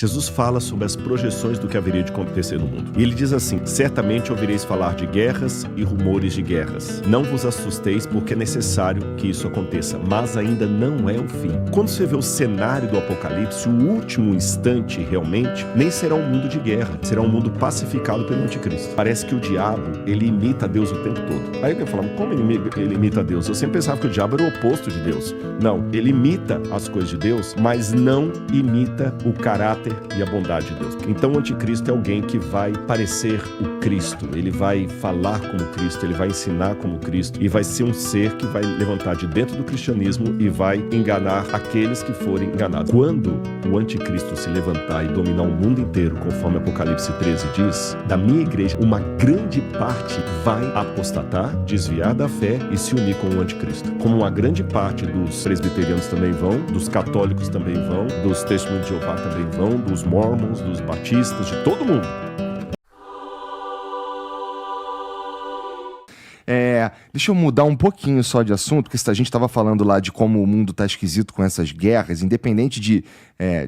Jesus fala sobre as projeções do que haveria de acontecer no mundo. E ele diz assim: certamente ouvireis falar de guerras e rumores de guerras. Não vos assusteis, porque é necessário que isso aconteça, mas ainda não é o fim. Quando você vê o cenário do Apocalipse, o último instante realmente, nem será um mundo de guerra, será um mundo pacificado pelo anticristo. Parece que o diabo, ele imita Deus o tempo todo. Aí alguém fala: como ele imita Deus? Eu sempre pensava que o diabo era o oposto de Deus. Não, ele imita as coisas de Deus, mas não imita o caráter e a bondade de Deus. Então o anticristo é alguém que vai parecer o Cristo, ele vai falar como Cristo, ele vai ensinar como Cristo e vai ser um ser que vai levantar de dentro do cristianismo e vai enganar aqueles que forem enganados. Quando o anticristo se levantar e dominar o mundo inteiro, conforme Apocalipse 13 diz, da minha igreja, uma grande parte vai apostatar, desviar da fé e se unir com o anticristo. Como uma grande parte dos presbiterianos também vão, dos católicos também vão, dos testemunhos de Jeová também vão, dos mormons, dos batistas, de todo mundo. Deixa eu mudar um pouquinho só de assunto, porque a gente estava falando lá de como o mundo está esquisito com essas guerras, independente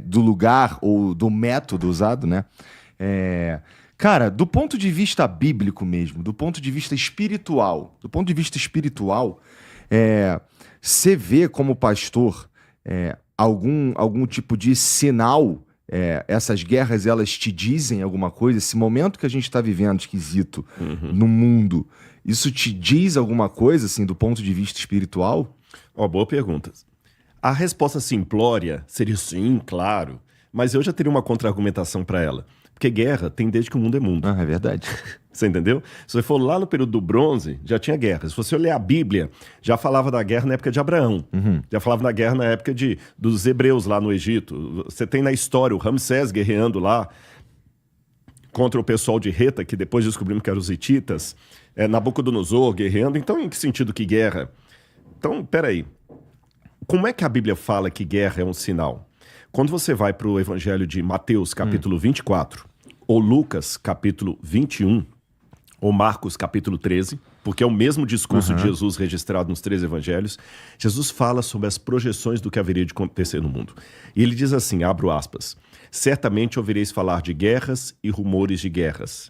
do lugar ou do método usado, né? Cara, do ponto de vista bíblico mesmo, do ponto de vista espiritual, você vê como pastor algum tipo de sinal? Essas guerras, elas te dizem alguma coisa? Esse momento que a gente está vivendo esquisito no mundo, isso te diz alguma coisa, assim, do ponto de vista espiritual? Boa pergunta. A resposta simplória seria sim, claro, mas eu já teria uma contra-argumentação para ela. Porque guerra tem desde que o mundo é mundo. É verdade. Você entendeu? Se você for lá no período do bronze, já tinha guerra. Se você olhar a Bíblia, já falava da guerra na época de Abraão. Já falava da guerra na época dos hebreus lá no Egito. Você tem na história o Ramsés guerreando lá contra o pessoal de Reta, que depois descobrimos que eram os hititas. Nabucodonosor guerreando. Então, em que sentido que guerra? Então, peraí. Como é que a Bíblia fala que guerra é um sinal? Quando você vai para o Evangelho de Mateus, capítulo 24, ou Lucas, capítulo 21, ou Marcos, capítulo 13, porque é o mesmo discurso de Jesus registrado nos 3 evangelhos, Jesus fala sobre as projeções do que haveria de acontecer no mundo. E ele diz assim, abro aspas, certamente ouvireis falar de guerras e rumores de guerras.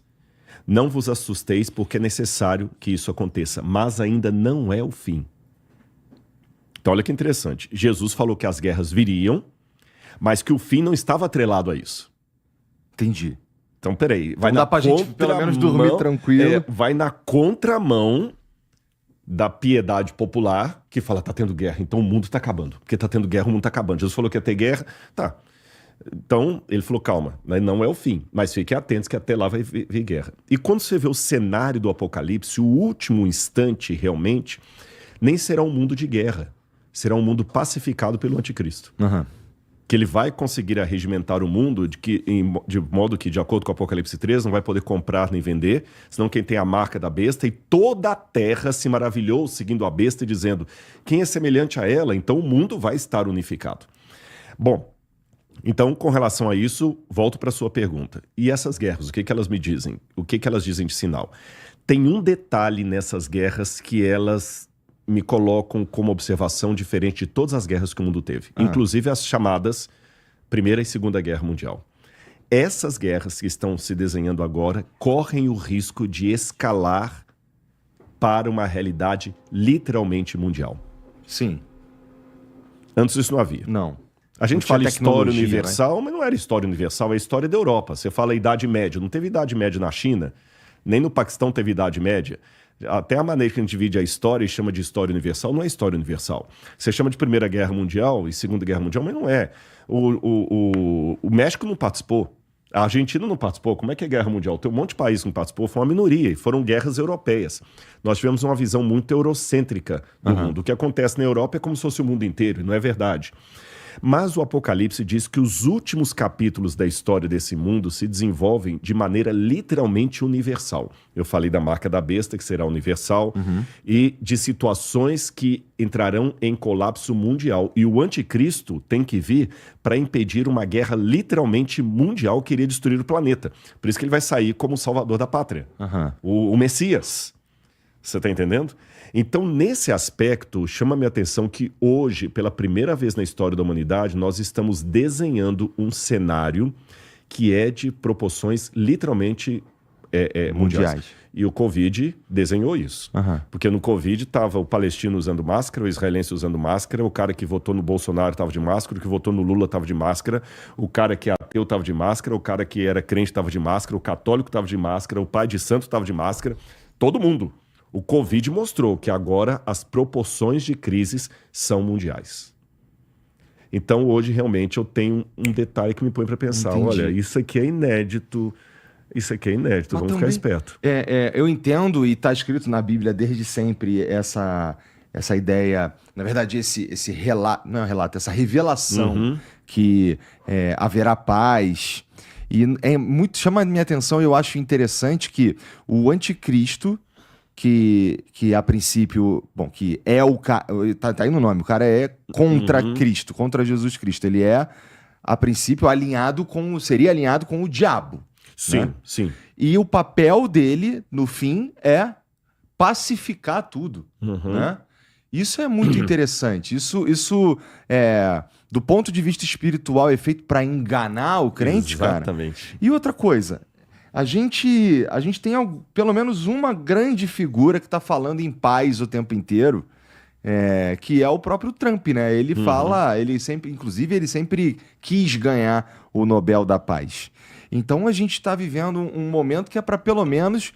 Não vos assusteis, porque é necessário que isso aconteça, mas ainda não é o fim. Então olha que interessante, Jesus falou que as guerras viriam, mas que o fim não estava atrelado a isso. Entendi. Então, peraí. Vai dar pra gente, pelo menos, dormir tranquilo. Vai na contramão da piedade popular, que fala, tá tendo guerra, então o mundo tá acabando. Porque tá tendo guerra, o mundo tá acabando. Jesus falou que ia ter guerra, tá. Então, ele falou, calma, não é o fim, mas fiquem atentos que até lá vai vir guerra. E quando você vê o cenário do Apocalipse, o último instante, realmente, nem será um mundo de guerra. Será um mundo pacificado pelo anticristo. Que ele vai conseguir arregimentar o mundo de modo que, de acordo com o Apocalipse 3, não vai poder comprar nem vender, senão quem tem a marca da besta, e toda a terra se maravilhou seguindo a besta e dizendo, quem é semelhante a ela, então o mundo vai estar unificado. Bom, então com relação a isso, volto para a sua pergunta. E essas guerras, o que elas me dizem? O que elas dizem de sinal? Tem um detalhe nessas guerras que elas me colocam como observação diferente de todas as guerras que o mundo teve. Inclusive as chamadas Primeira e Segunda Guerra Mundial. Essas guerras que estão se desenhando agora correm o risco de escalar para uma realidade literalmente mundial. Sim. Antes isso não havia. Não. A gente fala história universal, mas não era história universal, é história da Europa. Você fala Idade Média. Não teve Idade Média na China, nem no Paquistão teve Idade Média. Até a maneira que a gente divide a história e chama de história universal não é história universal. Você chama de Primeira Guerra Mundial e Segunda Guerra Mundial, mas não é. O México não participou. A Argentina não participou. Como é que é Guerra Mundial? Tem um monte de países que não participou, foi uma minoria, e foram guerras europeias. Nós tivemos uma visão muito eurocêntrica do mundo. O que acontece na Europa é como se fosse o mundo inteiro, e não é verdade. Mas o Apocalipse diz que os últimos capítulos da história desse mundo se desenvolvem de maneira literalmente universal. Eu falei da marca da besta, que será universal, e de situações que entrarão em colapso mundial. E o anticristo tem que vir para impedir uma guerra literalmente mundial que iria destruir o planeta. Por isso que ele vai sair como o salvador da pátria, o Messias. Você está entendendo? Então, nesse aspecto, chama minha atenção que hoje, pela primeira vez na história da humanidade, nós estamos desenhando um cenário que é de proporções literalmente mundiais. E o Covid desenhou isso. Porque no Covid estava o palestino usando máscara, o israelense usando máscara, o cara que votou no Bolsonaro estava de máscara, o que votou no Lula estava de máscara, o cara que é ateu estava de máscara, o cara que era crente estava de máscara, o católico estava de máscara, o pai de santo estava de máscara, todo mundo. O Covid mostrou que agora as proporções de crises são mundiais. Então hoje realmente eu tenho um detalhe que me põe para pensar, olha, isso aqui é inédito. Isso aqui é inédito, vamos ficar esperto. Eu entendo, e está escrito na Bíblia desde sempre essa ideia, na verdade, esse relato, não é um relato, essa revelação que haverá paz. E chama a minha atenção, eu acho interessante que o anticristo, que a princípio, que é o cara, tá aí no nome, o cara é contra Cristo, contra Jesus Cristo. Ele é, a princípio, seria alinhado com o diabo. Sim, né? Sim. E o papel dele, no fim, é pacificar tudo. Né? Isso é muito interessante. Isso do ponto de vista espiritual, é feito para enganar o crente, Exatamente. cara. E outra coisa, a gente tem pelo menos uma grande figura que está falando em paz o tempo inteiro, que é o próprio Trump, né? Ele fala, ele sempre quis ganhar o Nobel da Paz. Então a gente está vivendo um momento que é para pelo menos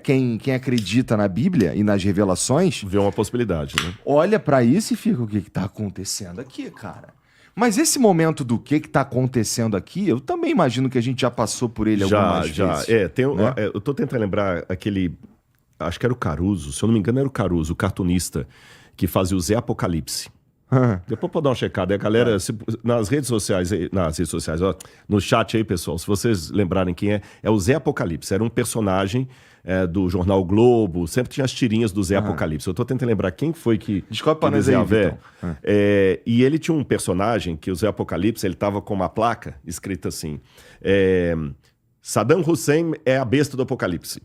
quem acredita na Bíblia e nas revelações... Vê uma possibilidade, né? Olha para isso e fica, o que está acontecendo aqui, cara? Mas esse momento do que está acontecendo aqui, eu também imagino que a gente já passou por ele algumas vezes. Né? Eu tô tentando lembrar aquele... Acho que era o Caruso, se eu não me engano era o Caruso, o cartunista, que fazia o Zé Apocalipse. Depois pode dar uma checada. A galera, nas redes sociais, ó, no chat aí, pessoal, se vocês lembrarem quem é o Zé Apocalipse. Era um personagem do jornal o Globo, sempre tinha as tirinhas do Zé Apocalipse. Eu tô tentando lembrar quem foi que... Descobre pra nós aí, Vitão. E ele tinha um personagem que o Zé Apocalipse, ele tava com uma placa escrita assim, Saddam Hussein é a besta do Apocalipse.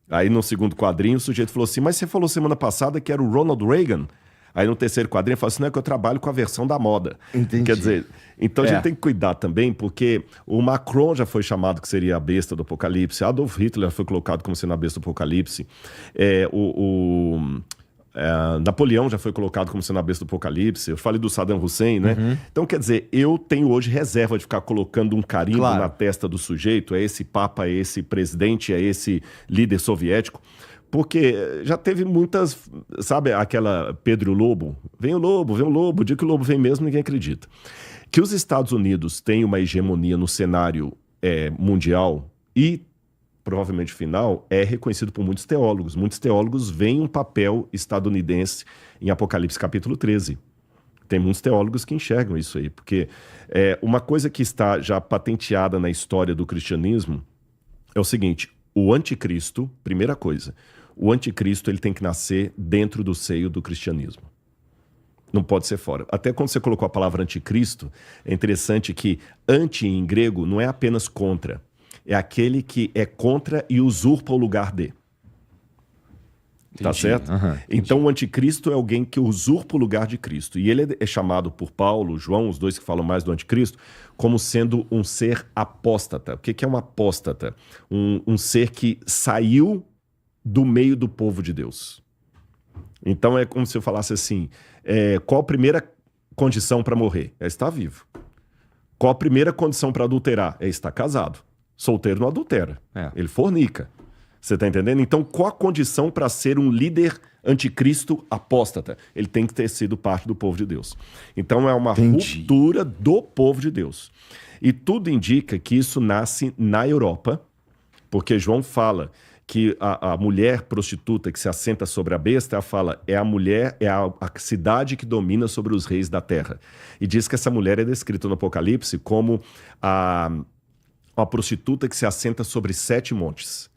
Aí no segundo quadrinho o sujeito falou assim, mas você falou semana passada que era o Ronald Reagan? Aí no terceiro quadrinho fala assim, não é que eu trabalho com a versão da moda. Entendi. Quer dizer, então a gente tem que cuidar também, porque o Macron já foi chamado que seria a besta do Apocalipse, Adolf Hitler já foi colocado como sendo a besta do Apocalipse, Napoleão já foi colocado como sendo a besta do Apocalipse, eu falei do Saddam Hussein, né? Então, quer dizer, eu tenho hoje reserva de ficar colocando um carimbo na testa do sujeito, é esse papa, é esse presidente, é esse líder soviético, porque já teve muitas, sabe, aquela Pedro e o Lobo? Vem o lobo, o dia que o lobo vem mesmo, ninguém acredita. Que os Estados Unidos têm uma hegemonia no cenário mundial e provavelmente final, é reconhecido por muitos teólogos. Muitos teólogos veem um papel estadunidense em Apocalipse capítulo 13. Tem muitos teólogos que enxergam isso aí, porque uma coisa que está já patenteada na história do cristianismo é o seguinte, o anticristo, primeira coisa, o anticristo ele tem que nascer dentro do seio do cristianismo. Não pode ser fora. Até quando você colocou a palavra anticristo, é interessante que anti em grego não é apenas contra, é aquele que é contra e usurpa o lugar de. Tá certo? Então o anticristo é alguém que usurpa o lugar de Cristo. E ele é chamado por Paulo, João, os dois que falam mais do anticristo, como sendo um ser apóstata. O que é um apóstata? Um ser que saiu do meio do povo de Deus. Então é como se eu falasse assim, qual a primeira condição para morrer? É estar vivo. Qual a primeira condição para adulterar? É estar casado. Solteiro não adultera, ele fornica. Você está entendendo? Então, qual a condição para ser um líder anticristo apóstata? Ele tem que ter sido parte do povo de Deus. Então, é uma ruptura do povo de Deus. E tudo indica que isso nasce na Europa, porque João fala que a mulher prostituta que se assenta sobre a besta, ela fala, é a mulher, a cidade que domina sobre os reis da terra. E diz que essa mulher é descrita no Apocalipse como uma prostituta que se assenta sobre 7 montes.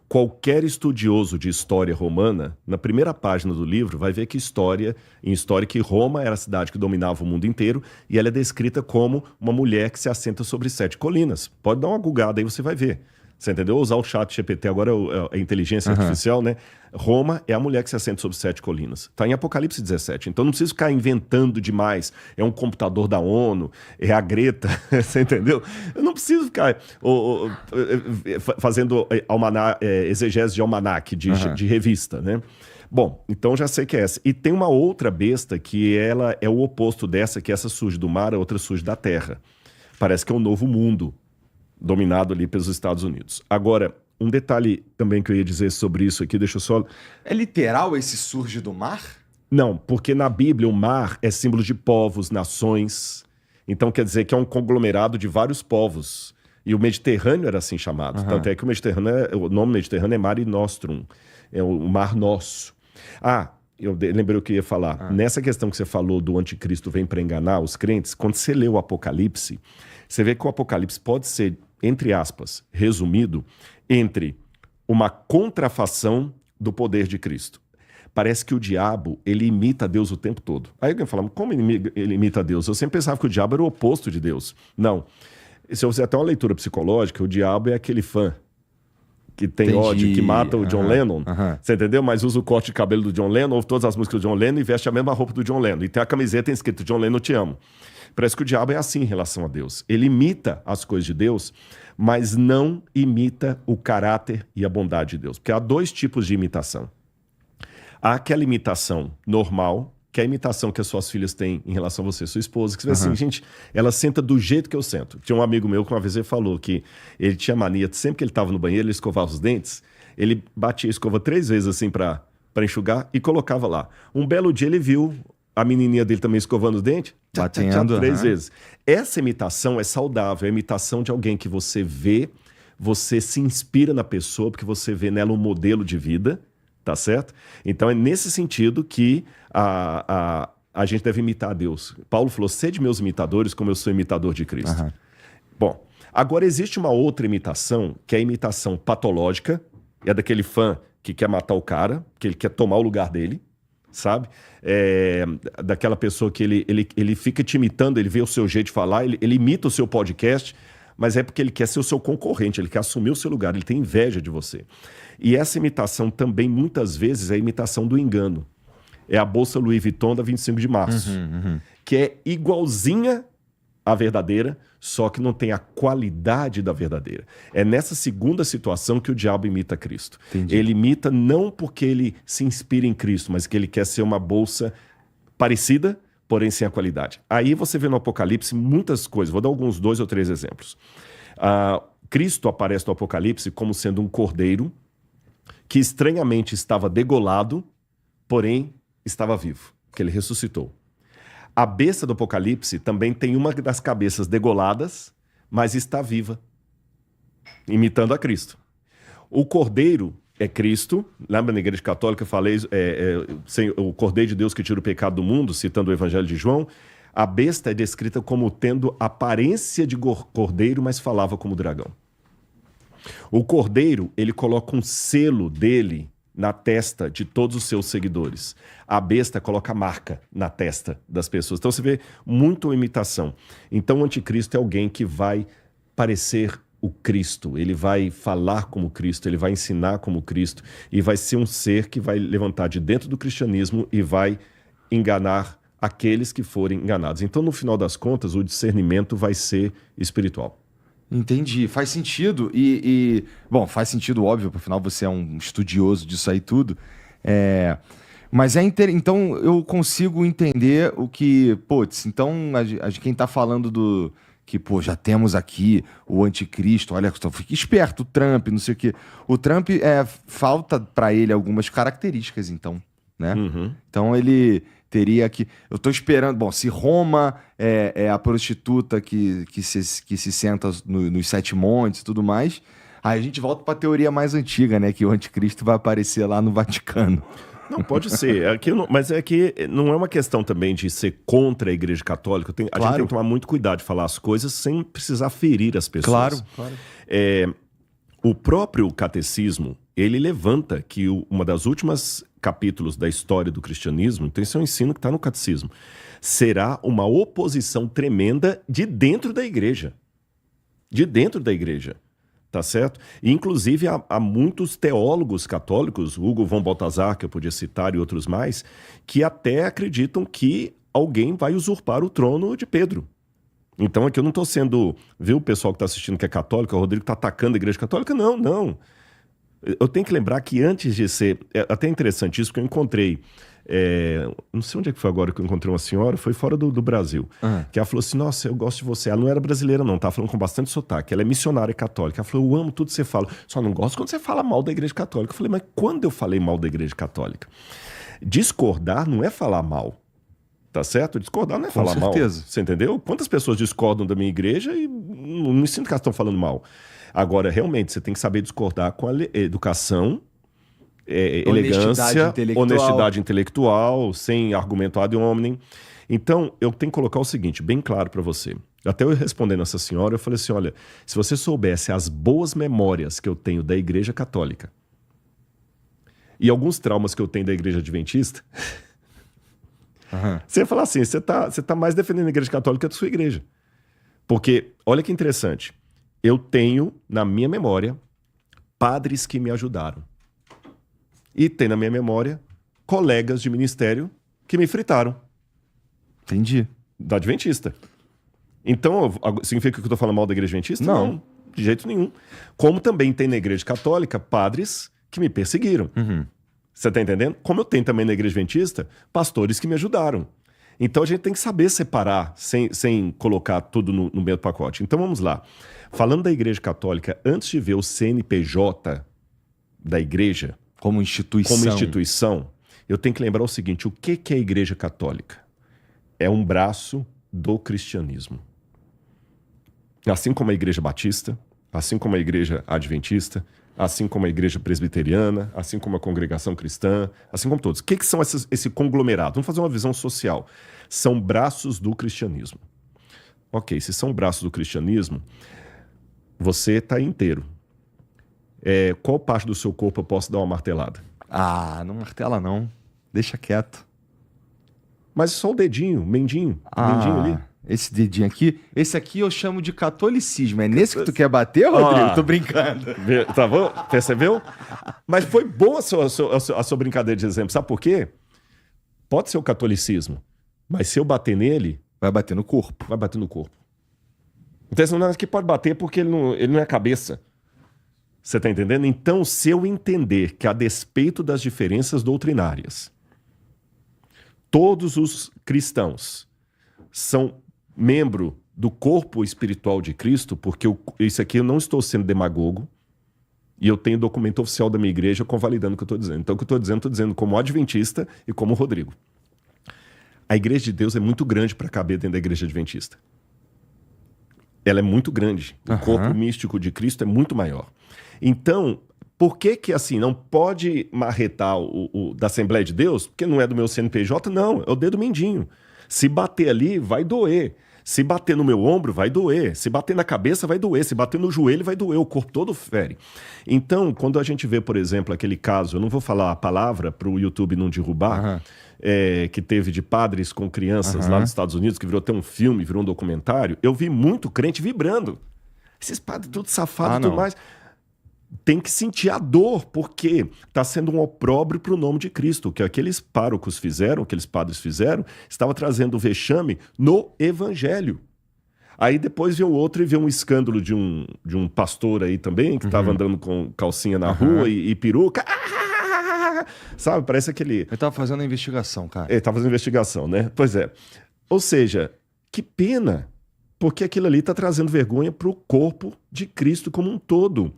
Qualquer estudioso de história romana, na primeira página do livro, vai ver que em história que Roma era a cidade que dominava o mundo inteiro e ela é descrita como uma mulher que se assenta sobre 7 colinas. Pode dar uma gugada aí, você vai ver. Você entendeu? Usar o chat GPT agora é a inteligência artificial, né? Roma é a mulher que se assenta sobre 7 colinas. Está em Apocalipse 17. Então não precisa ficar inventando demais. É um computador da ONU, é a Greta, você entendeu? Eu não preciso ficar fazendo exegese de almanaque, de revista, né? Bom, então já sei que é essa. E tem uma outra besta que ela é o oposto dessa, que essa surge do mar, a outra surge da terra. Parece que é um novo mundo, dominado ali pelos Estados Unidos. Agora, um detalhe também que eu ia dizer sobre isso aqui, deixa eu só... É literal esse surge do mar? Não, porque na Bíblia o mar é símbolo de povos, nações. Então quer dizer que é um conglomerado de vários povos. E o Mediterrâneo era assim chamado. Tanto é que o nome Mediterrâneo é Mare Nostrum, é o mar nosso. Eu lembrei o que eu ia falar. Nessa questão que você falou do anticristo vem para enganar os crentes, quando você lê o Apocalipse, você vê que o Apocalipse pode ser, entre aspas, resumido entre uma contrafação do poder de Cristo. Parece que o diabo, ele imita Deus o tempo todo. Aí alguém fala, como ele imita Deus? Eu sempre pensava que o diabo era o oposto de Deus. Não. Se eu fizer até uma leitura psicológica, o diabo é aquele fã que tem ódio, que mata o John Lennon, você entendeu? Mas usa o corte de cabelo do John Lennon, ouve todas as músicas do John Lennon e veste a mesma roupa do John Lennon. E tem a camiseta escrito John Lennon, te amo. Parece que o diabo é assim em relação a Deus. Ele imita as coisas de Deus, mas não imita o caráter e a bondade de Deus. Porque há 2 tipos de imitação. Há aquela imitação normal, que é a imitação que as suas filhas têm em relação a você, sua esposa, que você vê assim, gente, ela senta do jeito que eu sento. Tinha um amigo meu que uma vez ele falou que ele tinha mania, sempre que ele estava no banheiro, ele escovava os dentes, ele batia a escova 3 vezes assim para enxugar e colocava lá. Um belo dia ele viu a menininha dele também escovando os dentes, batendo 3 vezes. Essa imitação é saudável, é a imitação de alguém que você vê, você se inspira na pessoa, porque você vê nela um modelo de vida, tá certo? Então é nesse sentido que a gente deve imitar a Deus. Paulo falou, sede meus imitadores como eu sou imitador de Cristo. Bom, agora existe uma outra imitação, que é a imitação patológica, é daquele fã que quer matar o cara, que ele quer tomar o lugar dele, sabe? Daquela pessoa que ele fica te imitando, ele vê o seu jeito de falar, ele imita o seu podcast, mas é porque ele quer ser o seu concorrente, ele quer assumir o seu lugar, ele tem inveja de você. E essa imitação também, muitas vezes, é a imitação do engano. É a bolsa Louis Vuitton da 25 de março, que é igualzinha à verdadeira, só que não tem a qualidade da verdadeira. É nessa segunda situação que o diabo imita Cristo. Entendi. Ele imita não porque ele se inspira em Cristo, mas que ele quer ser uma bolsa parecida, porém sem a qualidade. Aí você vê no Apocalipse muitas coisas. Vou dar alguns 2 ou 3 exemplos. Cristo aparece no Apocalipse como sendo um cordeiro que estranhamente estava degolado, porém estava vivo, que ele ressuscitou. A besta do Apocalipse também tem uma das cabeças degoladas, mas está viva, imitando a Cristo. O cordeiro é Cristo, lembra na Igreja Católica eu falei, o cordeiro de Deus que tira o pecado do mundo, citando o Evangelho de João. A besta é descrita como tendo aparência de cordeiro, mas falava como dragão. O cordeiro, ele coloca um selo dele na testa de todos os seus seguidores. A besta coloca a marca na testa das pessoas. Então você vê muito imitação. Então o anticristo é alguém que vai parecer o Cristo, ele vai falar como Cristo, ele vai ensinar como Cristo e vai ser um ser que vai levantar de dentro do cristianismo e vai enganar aqueles que forem enganados. Então, no final das contas, o discernimento vai ser espiritual. Entendi, faz sentido bom, faz sentido, óbvio, por final você é um estudioso disso aí tudo, mas então eu consigo entender o que, então quem tá falando do que, já temos aqui o anticristo, olha, fica esperto, o Trump, não sei o quê. O Trump, falta para ele algumas características, então, né? Então ele teria que... Eu tô esperando... Bom, se Roma é a prostituta que se senta nos 7 montes e tudo mais, aí a gente volta pra teoria mais antiga, né? Que o anticristo vai aparecer lá no Vaticano. Não, pode ser. Mas é que não é uma questão também de ser contra a Igreja Católica. A gente tem que tomar muito cuidado de falar as coisas sem precisar ferir as pessoas. Claro. O próprio catecismo, ele levanta que uma das últimas capítulos da história do cristianismo, então esse é um ensino que está no catecismo, será uma oposição tremenda de dentro da igreja. De dentro da igreja. Tá certo? E, inclusive, há muitos teólogos católicos, Hugo von Balthasar, que eu podia citar, e outros mais, que até acreditam que alguém vai usurpar o trono de Pedro. Então, aqui eu não estou sendo... Viu o pessoal que está assistindo que é católico, o Rodrigo está atacando a igreja católica? Não, não. Eu tenho que lembrar que antes de ser... É até interessante isso, porque eu encontrei... não sei onde é que foi agora que eu encontrei uma senhora, foi fora do Brasil. Que ela falou assim, nossa, eu gosto de você. Ela não era brasileira não, tava falando com bastante sotaque. Ela é missionária católica. Ela falou, eu amo tudo que você fala. Só não gosto quando você fala mal da igreja católica. Eu falei, mas quando eu falei mal da igreja católica? Discordar não é falar mal. Tá certo? Discordar não é falar mal. Com certeza. Você entendeu? Quantas pessoas discordam da minha igreja e não me sinto que elas estão falando mal. Agora, realmente, você tem que saber discordar com a educação, elegância, honestidade intelectual, sem argumento ad hominem. Então, eu tenho que colocar o seguinte, bem claro para você. Até eu respondendo essa senhora, eu falei assim, olha, se você soubesse as boas memórias que eu tenho da igreja católica e alguns traumas que eu tenho da igreja adventista, você ia falar assim, você tá mais defendendo a igreja católica do que a sua igreja. Porque, olha que interessante, eu tenho na minha memória padres que me ajudaram. E tem na minha memória colegas de ministério que me fritaram. Entendi. Da Adventista. Então, significa que eu estou falando mal da igreja Adventista? Não, de jeito nenhum. Como também tem na igreja católica padres que me perseguiram. Você está entendendo? Como eu tenho também na igreja Adventista pastores que me ajudaram. Então a gente tem que saber separar sem colocar tudo no mesmo pacote. Então vamos lá. Falando da igreja católica, antes de ver o CNPJ da igreja... Como instituição, eu tenho que lembrar o seguinte, o que é a igreja católica? É um braço do cristianismo. Assim como a igreja batista, assim como a igreja adventista, assim como a igreja presbiteriana, assim como a congregação cristã, assim como todos. O que são esse conglomerado? Vamos fazer uma visão social. São braços do cristianismo. Ok, se são braços do cristianismo, você está inteiro. Qual parte do seu corpo eu posso dar uma martelada? Ah, não martela não. Deixa quieto. Mas só o dedinho, mendinho ali. Esse dedinho aqui, esse aqui eu chamo de catolicismo. É nesse que tu quer bater, Rodrigo? Tô brincando. Tá bom? Percebeu? Mas foi boa a sua brincadeira de exemplo. Sabe por quê? Pode ser o catolicismo, mas se eu bater nele... Vai bater no corpo. Vai bater no corpo. Então, não é que pode bater porque ele não é cabeça. Você tá entendendo? Então, se eu entender que a despeito das diferenças doutrinárias, todos os cristãos são membro do corpo espiritual de Cristo, porque isso aqui eu não estou sendo demagogo, e eu tenho documento oficial da minha igreja convalidando o que eu estou dizendo. Então, o que eu estou dizendo como adventista e como Rodrigo. A igreja de Deus é muito grande para caber dentro da igreja adventista. Ela é muito grande. O corpo místico de Cristo é muito maior. Então, por que assim, não pode marretar o da Assembleia de Deus? Porque não é do meu CNPJ? Não, é o dedo mindinho. Se bater ali, vai doer. Se bater no meu ombro, vai doer. Se bater na cabeça, vai doer. Se bater no joelho, vai doer. O corpo todo fere. Então, quando a gente vê, por exemplo, aquele caso, eu não vou falar a palavra para o YouTube não derrubar, que teve de padres com crianças lá nos Estados Unidos, que virou até um filme, virou um documentário, eu vi muito crente vibrando. Esses padres tudo safados e tudo mais... Tem que sentir a dor, porque está sendo um opróbrio para o nome de Cristo. O que aqueles párocos fizeram, aqueles padres fizeram, estava trazendo vexame no evangelho. Aí depois veio outro e veio um escândalo de um pastor aí também, que estava andando com calcinha na rua e peruca. Sabe, parece aquele... Ele estava fazendo a investigação, cara. Ele estava fazendo investigação, né? Pois é. Ou seja, que pena, porque aquilo ali está trazendo vergonha para o corpo de Cristo como um todo.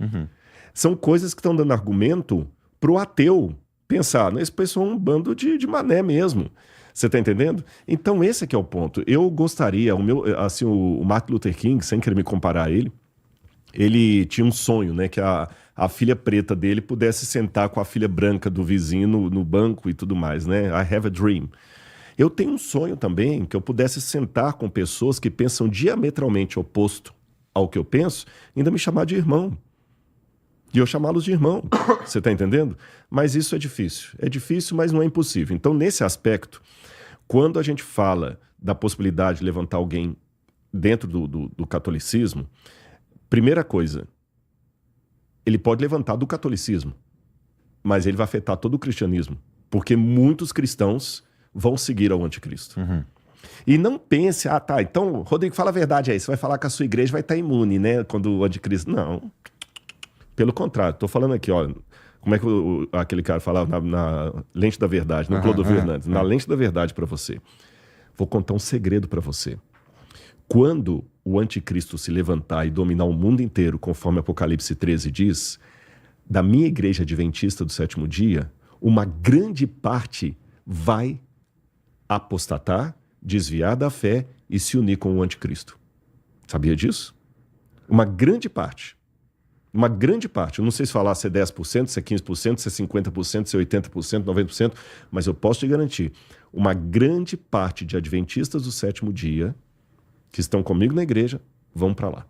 São coisas que estão dando argumento pro ateu pensar, esse pessoal é um bando de mané mesmo. Você está entendendo? Então esse aqui é o ponto. Eu gostaria, o Martin Luther King, sem querer me comparar a ele tinha um sonho, né, que a filha preta dele pudesse sentar com a filha branca do vizinho no banco e tudo mais, né? I have a dream. Eu tenho um sonho também que eu pudesse sentar com pessoas que pensam diametralmente oposto ao que eu penso, ainda me chamar de irmão. E eu chamá-los de irmão, você está entendendo? Mas isso é difícil. É difícil, mas não é impossível. Então, nesse aspecto, quando a gente fala da possibilidade de levantar alguém dentro do catolicismo, primeira coisa, Ele pode levantar do catolicismo, mas ele vai afetar todo o cristianismo, porque muitos cristãos vão seguir ao anticristo. E não pense, tá, então, Rodrigo, fala a verdade aí, você vai falar que a sua igreja vai estar imune, né, quando o anticristo... Não, pelo contrário, tô falando aqui, ó, como é que aquele cara falava na lente da verdade, no Clodovil Hernandes, na lente da verdade para você. Vou contar um segredo para você. Quando o anticristo se levantar e dominar o mundo inteiro, conforme Apocalipse 13 diz, da minha igreja adventista do sétimo dia, uma grande parte vai apostatar, desviar da fé e se unir com o anticristo. Sabia disso? Uma grande parte. Uma grande parte. Eu não sei se falar se é 10%, se é 15%, se é 50%, se é 80%, 90%, mas eu posso te garantir, uma grande parte de adventistas do sétimo dia que estão comigo na igreja vão para lá.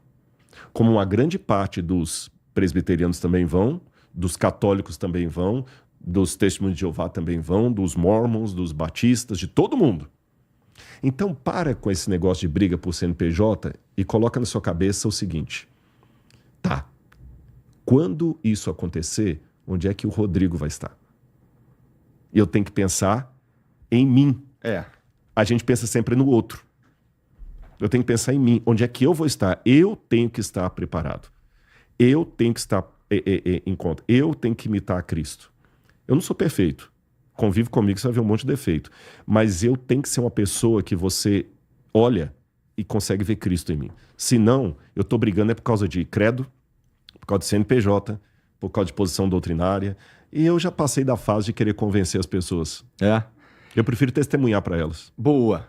Como uma grande parte dos presbiterianos também vão, dos católicos também vão, dos testemunhos de Jeová também vão, dos mormons, dos batistas, de todo mundo. Então para com esse negócio de briga por CNPJ e coloca na sua cabeça o seguinte, tá, quando isso acontecer, onde é que o Rodrigo vai estar? E eu tenho que pensar em mim. A gente pensa sempre no outro. Eu tenho que pensar em mim. Onde é que eu vou estar? Eu tenho que estar preparado. Eu tenho que estar em conta. Eu tenho que imitar a Cristo. Eu não sou perfeito. Convive comigo, você vai ver um monte de defeito. Mas eu tenho que ser uma pessoa que você olha e consegue ver Cristo em mim. Se não, eu estou brigando por causa de credo, por causa de CNPJ, por causa de posição doutrinária. E eu já passei da fase de querer convencer as pessoas. Eu prefiro testemunhar para elas. Boa.